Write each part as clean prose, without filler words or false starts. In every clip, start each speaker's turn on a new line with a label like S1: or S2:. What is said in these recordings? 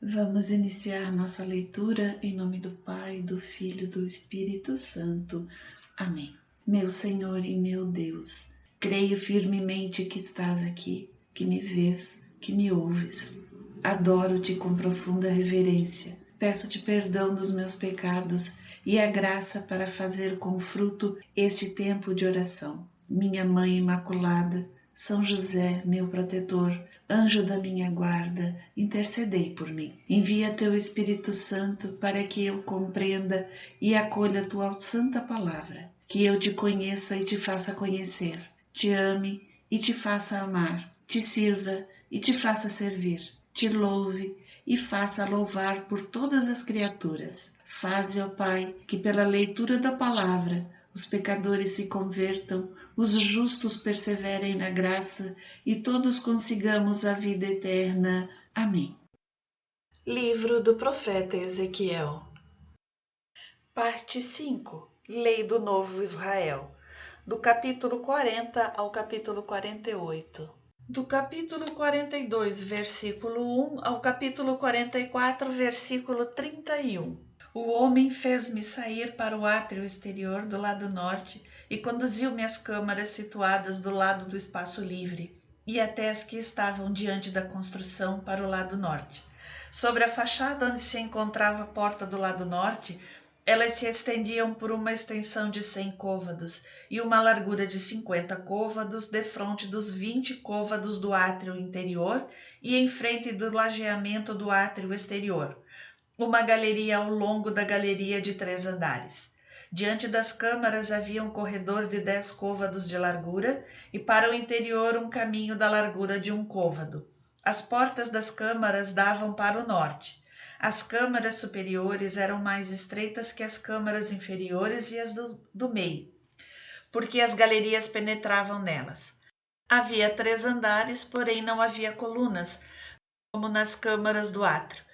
S1: Vamos iniciar nossa leitura em nome do Pai, do Filho e do Espírito Santo. Amém. Meu Senhor e meu Deus, creio firmemente que estás aqui, que me vês, que me ouves. Adoro-te com profunda reverência. Peço-te perdão dos meus pecados e a graça para fazer com fruto este tempo de oração. Minha Mãe Imaculada, São José, meu protetor, anjo da minha guarda, intercedei por mim. Envia teu Espírito Santo para que eu compreenda e acolha a tua santa palavra, que eu te conheça e te faça conhecer, te ame e te faça amar, te sirva e te faça servir, te louve e faça louvar por todas as criaturas. Faze, ó Pai, que pela leitura da palavra os pecadores se convertam, os justos perseverem na graça e todos consigamos a vida eterna. Amém.
S2: Livro do profeta Ezequiel. Parte 5. Lei do Novo Israel. Do capítulo 40 ao capítulo 48. Do capítulo 42, versículo 1 ao capítulo 44, versículo 31. O homem fez-me sair para o átrio exterior do lado norte e conduziu-me às câmaras situadas do lado do espaço livre e até as que estavam diante da construção para o lado norte. Sobre a fachada onde se encontrava a porta do lado norte, elas se estendiam por uma extensão de 100 côvados e uma largura de 50 côvados defronte dos 20 côvados do átrio interior e em frente do lajeamento do átrio exterior. Uma galeria ao longo da galeria de 3 andares. Diante das câmaras havia um corredor de 10 côvados de largura e para o interior um caminho da largura de 1 côvado. As portas das câmaras davam para o norte. As câmaras superiores eram mais estreitas que as câmaras inferiores e as do meio, porque as galerias penetravam nelas. Havia 3 andares, porém não havia colunas, como nas câmaras do átrio.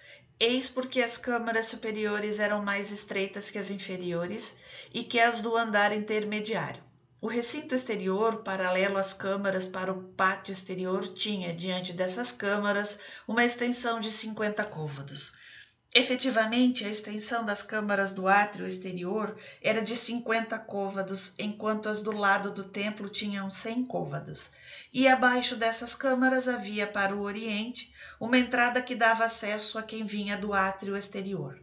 S2: Eis porque as câmaras superiores eram mais estreitas que as inferiores e que as do andar intermediário. O recinto exterior, paralelo às câmaras para o pátio exterior, tinha, diante dessas câmaras, uma extensão de 50 côvados. Efetivamente, a extensão das câmaras do átrio exterior era de 50 côvados, enquanto as do lado do templo tinham 100 côvados. E abaixo dessas câmaras havia para o oriente uma entrada que dava acesso a quem vinha do átrio exterior.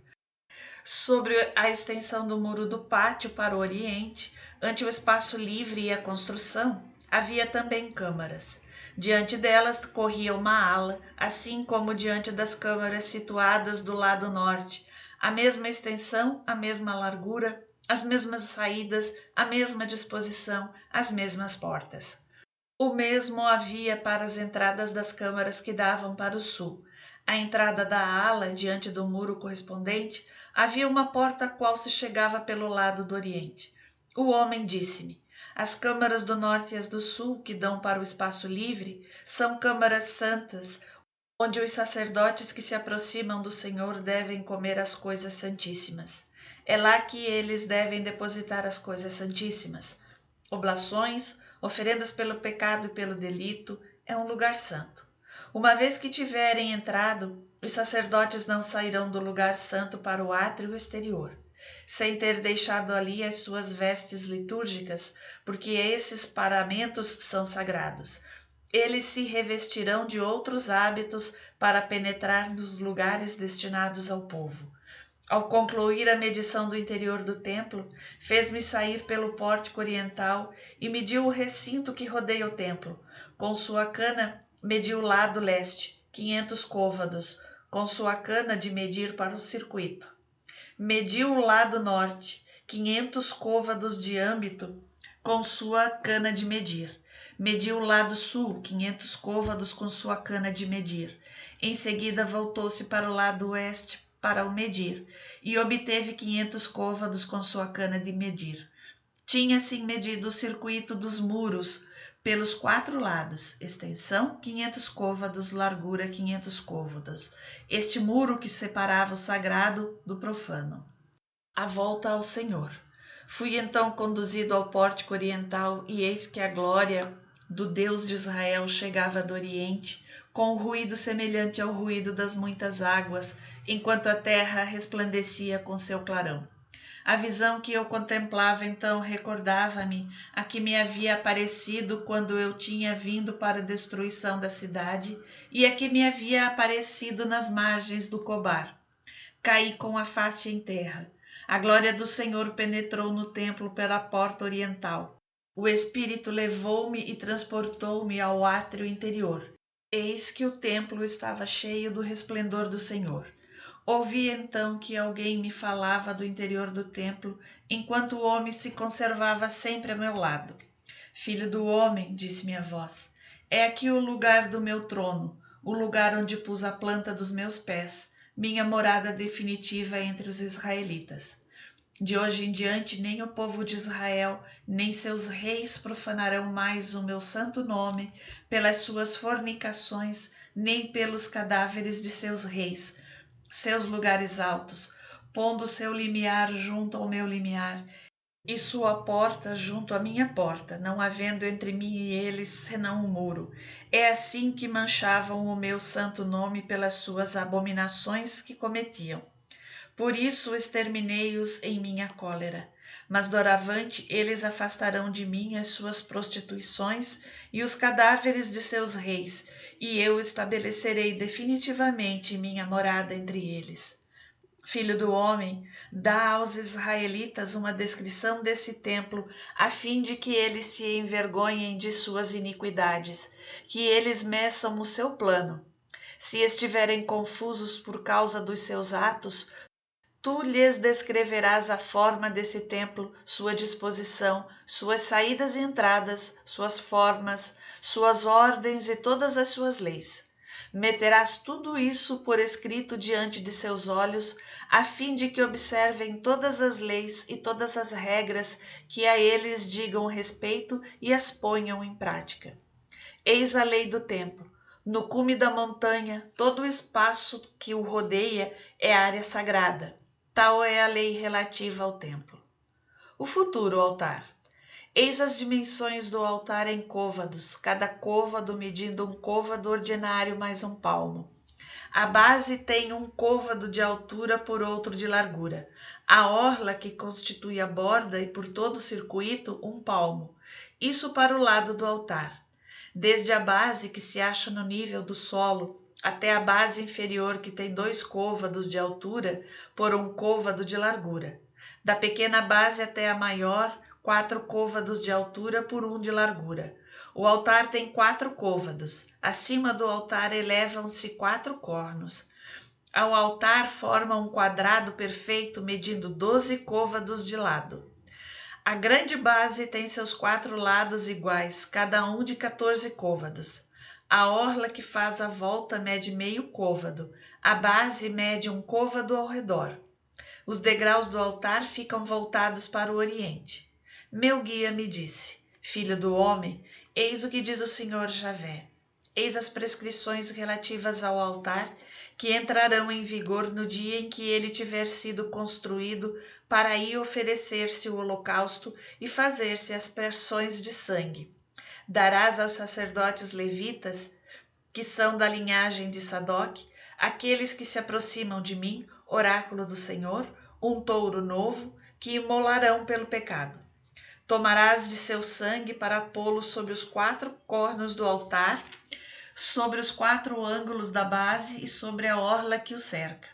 S2: Sobre a extensão do muro do pátio para o oriente, ante o espaço livre e a construção, havia também câmaras. Diante delas corria uma ala, assim como diante das câmaras situadas do lado norte. A mesma extensão, a mesma largura, as mesmas saídas, a mesma disposição, as mesmas portas. O mesmo havia para as entradas das câmaras que davam para o sul. À entrada da ala, diante do muro correspondente, havia uma porta a qual se chegava pelo lado do oriente. O homem disse-me: as câmaras do norte e as do sul, que dão para o espaço livre, são câmaras santas, onde os sacerdotes que se aproximam do Senhor devem comer as coisas santíssimas. É lá que eles devem depositar as coisas santíssimas. Oblações, oferendas pelo pecado e pelo delito, é um lugar santo. Uma vez que tiverem entrado, os sacerdotes não sairão do lugar santo para o átrio exterior, sem ter deixado ali as suas vestes litúrgicas, porque esses paramentos são sagrados. Eles se revestirão de outros hábitos para penetrar nos lugares destinados ao povo. Ao concluir a medição do interior do templo, fez-me sair pelo pórtico oriental e mediu o recinto que rodeia o templo. Com sua cana, mediu o lado leste, 500 côvados, com sua cana de medir para o circuito. Mediu o lado norte, 500 côvados de âmbito, com sua cana de medir. Mediu o lado sul, 500 côvados, com sua cana de medir. Em seguida, voltou-se para o lado oeste, para o medir, e obteve 500 côvados com sua cana de medir. Tinha assim medido o circuito dos muros pelos 4 lados, extensão 500 côvados, largura 500 côvados. Este muro que separava o sagrado do profano. A volta ao Senhor. Fui então conduzido ao pórtico oriental e eis que a glória do Deus de Israel chegava do Oriente, com um ruído semelhante ao ruído das muitas águas, enquanto a terra resplandecia com seu clarão. A visão que eu contemplava então recordava-me a que me havia aparecido quando eu tinha vindo para a destruição da cidade e a que me havia aparecido nas margens do Cobar. Caí com a face em terra. A glória do Senhor penetrou no templo pela porta oriental. O Espírito levou-me e transportou-me ao átrio interior. Eis que o templo estava cheio do resplendor do Senhor. Ouvi então que alguém me falava do interior do templo, enquanto o homem se conservava sempre a meu lado. Filho do homem, disse-me a voz, é aqui o lugar do meu trono, o lugar onde pus a planta dos meus pés, minha morada definitiva entre os israelitas. De hoje em diante, nem o povo de Israel, nem seus reis profanarão mais o meu santo nome pelas suas fornicações, nem pelos cadáveres de seus reis, seus lugares altos, pondo seu limiar junto ao meu limiar, e sua porta junto à minha porta, não havendo entre mim e eles senão um muro. É assim que manchavam o meu santo nome pelas suas abominações que cometiam. Por isso exterminei-os em minha cólera. Mas doravante eles afastarão de mim as suas prostituições e os cadáveres de seus reis, e eu estabelecerei definitivamente minha morada entre eles. Filho do homem, dá aos israelitas uma descrição desse templo, a fim de que eles se envergonhem de suas iniquidades, que eles meçam o seu plano. Se estiverem confusos por causa dos seus atos, tu lhes descreverás a forma desse templo, sua disposição, suas saídas e entradas, suas formas, suas ordens e todas as suas leis. Meterás tudo isso por escrito diante de seus olhos, a fim de que observem todas as leis e todas as regras que a eles digam respeito e as ponham em prática. Eis a lei do templo. No cume da montanha, todo o espaço que o rodeia é área sagrada. Tal é a lei relativa ao templo. O futuro altar. Eis as dimensões do altar em côvados, cada côvado medindo um côvado ordinário mais um palmo. A base tem um côvado de altura por outro de largura. A orla que constitui a borda e por todo o circuito um palmo. Isso para o lado do altar. Desde a base que se acha no nível do solo até a base inferior que tem 2 côvados de altura por um côvado de largura. Da pequena base até a maior, 4 côvados de altura por 1 de largura. O altar tem 4 côvados. Acima do altar elevam-se 4 cornos. Ao altar forma um quadrado perfeito medindo 12 côvados de lado. A grande base tem seus 4 lados iguais, cada um de 14 côvados. A orla que faz a volta mede meio côvado. A base mede um côvado ao redor. Os degraus do altar ficam voltados para o oriente. Meu guia me disse, filho do homem, eis o que diz o Senhor Javé. Eis as prescrições relativas ao altar que entrarão em vigor no dia em que ele tiver sido construído para aí oferecer-se o holocausto e fazer-se aspersões de sangue. Darás aos sacerdotes levitas, que são da linhagem de Sadoc, aqueles que se aproximam de mim, oráculo do Senhor, um touro novo, que imolarão pelo pecado. Tomarás de seu sangue para pô-lo sobre os 4 cornos do altar, sobre os 4 ângulos da base e sobre a orla que o cerca.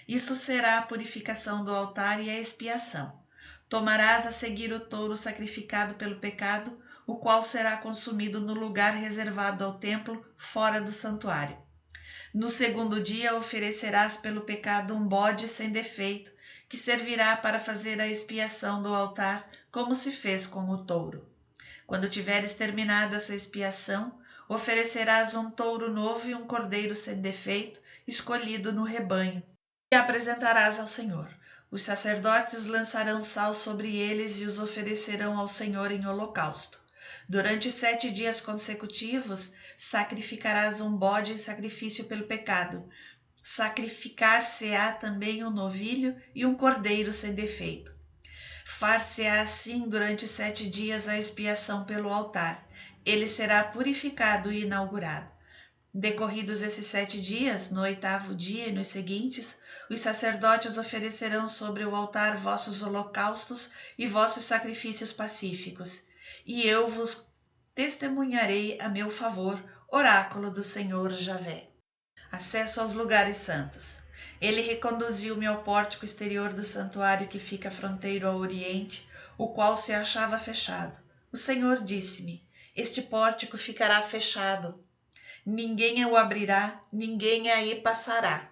S2: Isso será a purificação do altar e a expiação. Tomarás a seguir o touro sacrificado pelo pecado, o qual será consumido no lugar reservado ao templo, fora do santuário. No segundo dia oferecerás pelo pecado um bode sem defeito, que servirá para fazer a expiação do altar, como se fez com o touro. Quando tiveres terminado essa expiação, oferecerás um touro novo e um cordeiro sem defeito, escolhido no rebanho, e apresentarás ao Senhor. Os sacerdotes lançarão sal sobre eles e os oferecerão ao Senhor em holocausto. Durante 7 dias consecutivos, sacrificarás um bode em sacrifício pelo pecado. Sacrificar-se-á também um novilho e um cordeiro sem defeito. Far-se-á assim durante 7 dias a expiação pelo altar. ele será purificado e inaugurado. Decorridos esses 7 dias, no 8º dia e nos seguintes, os sacerdotes oferecerão sobre o altar vossos holocaustos e vossos sacrifícios pacíficos, e eu vos testemunharei a meu favor, oráculo do Senhor Javé. Acesso aos lugares santos. Ele reconduziu-me ao pórtico exterior do santuário que fica fronteiro ao oriente, o qual se achava fechado. O Senhor disse-me: este pórtico ficará fechado. Ninguém o abrirá, ninguém aí passará.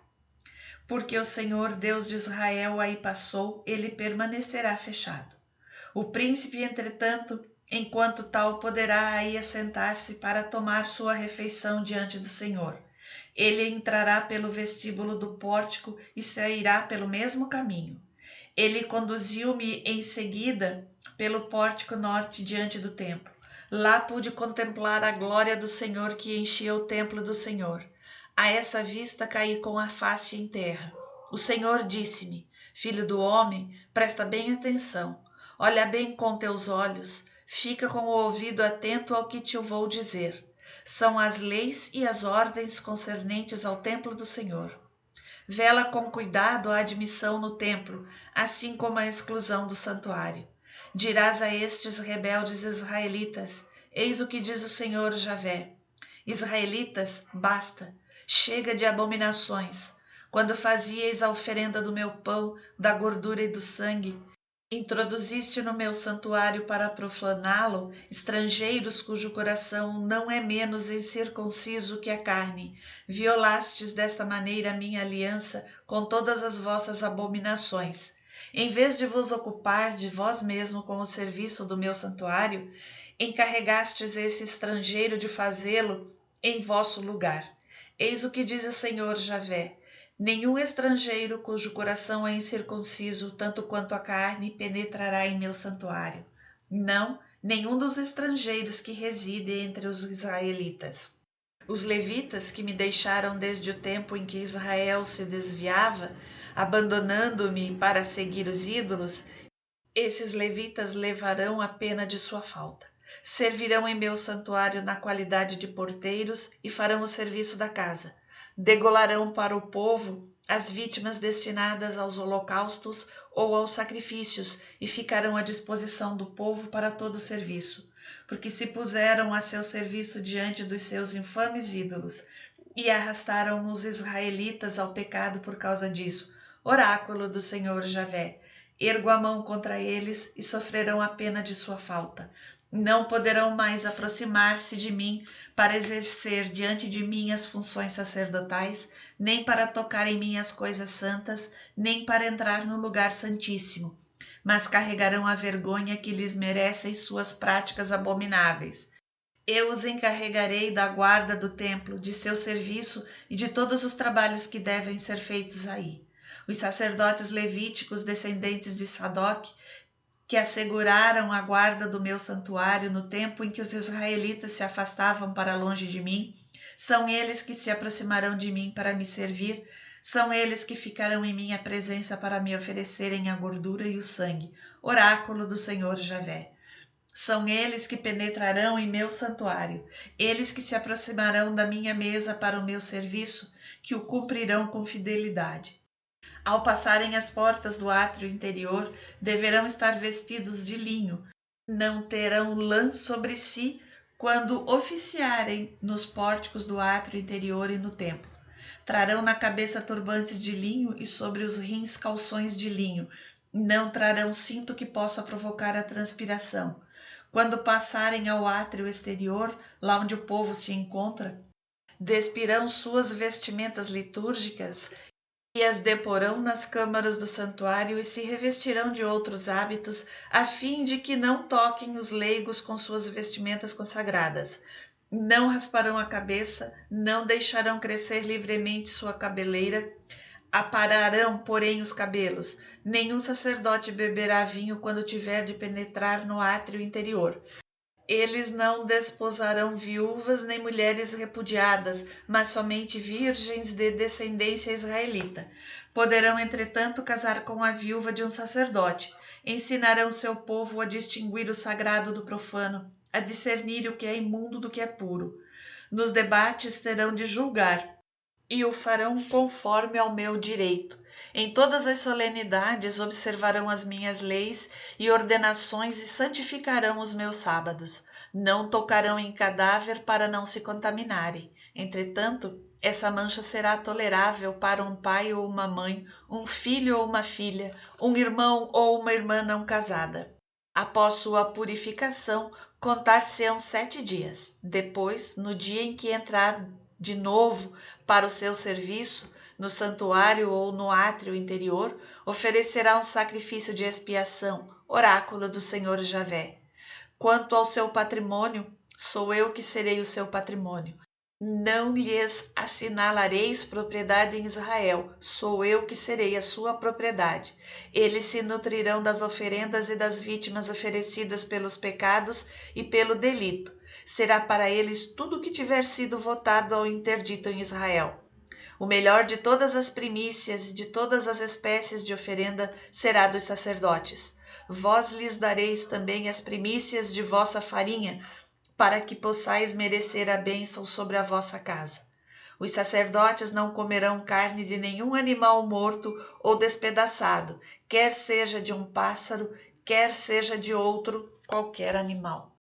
S2: Porque o Senhor, Deus de Israel, aí passou, ele permanecerá fechado. O príncipe, entretanto, enquanto tal, poderá aí assentar-se para tomar sua refeição diante do Senhor. Ele entrará pelo vestíbulo do pórtico e sairá pelo mesmo caminho. Ele conduziu-me em seguida pelo pórtico norte diante do templo. Lá pude contemplar a glória do Senhor que enchia o templo do Senhor. A essa vista caí com a face em terra. O Senhor disse-me: filho do homem, presta bem atenção. Olha bem com teus olhos, fica com o ouvido atento ao que te vou dizer. São as leis e as ordens concernentes ao templo do Senhor. Vela com cuidado a admissão no templo, assim como a exclusão do santuário. Dirás a estes rebeldes israelitas: eis o que diz o Senhor Javé. Israelitas, basta, chega de abominações. Quando fazieis a oferenda do meu pão, da gordura e do sangue, introduziste no meu santuário para profaná-lo estrangeiros cujo coração não é menos incircunciso que a carne. Violastes desta maneira a minha aliança com todas as vossas abominações. Em vez de vos ocupar de vós mesmo com o serviço do meu santuário, encarregastes esse estrangeiro de fazê-lo em vosso lugar. Eis o que diz o Senhor Javé: nenhum estrangeiro cujo coração é incircunciso, tanto quanto a carne, penetrará em meu santuário. Não, nenhum dos estrangeiros que residem entre os israelitas. Os levitas que me deixaram desde o tempo em que Israel se desviava, abandonando-me para seguir os ídolos, esses levitas levarão a pena de sua falta. Servirão em meu santuário na qualidade de porteiros e farão o serviço da casa. Degolarão para o povo as vítimas destinadas aos holocaustos ou aos sacrifícios e ficarão à disposição do povo para todo o serviço, porque se puseram a seu serviço diante dos seus infames ídolos e arrastaram os israelitas ao pecado por causa disso. Oráculo do Senhor Javé: ergo a mão contra eles e sofrerão a pena de sua falta. Não poderão mais aproximar-se de mim para exercer diante de mim as funções sacerdotais, nem para tocar em minhas coisas santas, nem para entrar no lugar santíssimo, mas carregarão a vergonha que lhes merecem suas práticas abomináveis. Eu os encarregarei da guarda do templo, de seu serviço e de todos os trabalhos que devem ser feitos aí. Os sacerdotes levíticos, descendentes de Sadoc, que asseguraram a guarda do meu santuário no tempo em que os israelitas se afastavam para longe de mim, são eles que se aproximarão de mim para me servir, são eles que ficarão em minha presença para me oferecerem a gordura e o sangue, oráculo do Senhor Javé. São eles que penetrarão em meu santuário, eles que se aproximarão da minha mesa para o meu serviço, que o cumprirão com fidelidade. Ao passarem as portas do átrio interior, deverão estar vestidos de linho. Não terão lã sobre si quando oficiarem nos pórticos do átrio interior e no templo. Trarão na cabeça turbantes de linho e sobre os rins calções de linho. Não trarão cinto que possa provocar a transpiração. Quando passarem ao átrio exterior, lá onde o povo se encontra, despirão suas vestimentas litúrgicas e as deporão nas câmaras do santuário e se revestirão de outros hábitos, a fim de que não toquem os leigos com suas vestimentas consagradas. Não rasparão a cabeça, não deixarão crescer livremente sua cabeleira, apararão, porém, os cabelos. Nenhum sacerdote beberá vinho quando tiver de penetrar no átrio interior. Eles não desposarão viúvas nem mulheres repudiadas, mas somente virgens de descendência israelita. Poderão, entretanto, casar com a viúva de um sacerdote. Ensinarão seu povo a distinguir o sagrado do profano a discernir o que é imundo do que é puro. Nos debates terão de julgar, e o farão conforme ao meu direito. Em todas as solenidades observarão as minhas leis e ordenações e santificarão os meus sábados. Não tocarão em cadáver para não se contaminarem. Entretanto, essa mancha será tolerável para um pai ou uma mãe, um filho ou uma filha, um irmão ou uma irmã não casada. Após sua purificação, contar-se-ão 7 dias. Depois, no dia em que entrar de novo para o seu serviço, no santuário ou no átrio interior, oferecerá um sacrifício de expiação, oráculo do Senhor Javé. Quanto ao seu patrimônio, sou eu que serei o seu patrimônio. Não lhes assinalareis propriedade em Israel, sou eu que serei a sua propriedade. Eles se nutrirão das oferendas e das vítimas oferecidas pelos pecados e pelo delito. Será para eles tudo o que tiver sido votado ou interdito em Israel. O melhor de todas as primícias e de todas as espécies de oferenda será dos sacerdotes. Vós lhes dareis também as primícias de vossa farinha, para que possais merecer a bênção sobre a vossa casa. Os sacerdotes não comerão carne de nenhum animal morto ou despedaçado, quer seja de um pássaro, quer seja de outro qualquer animal.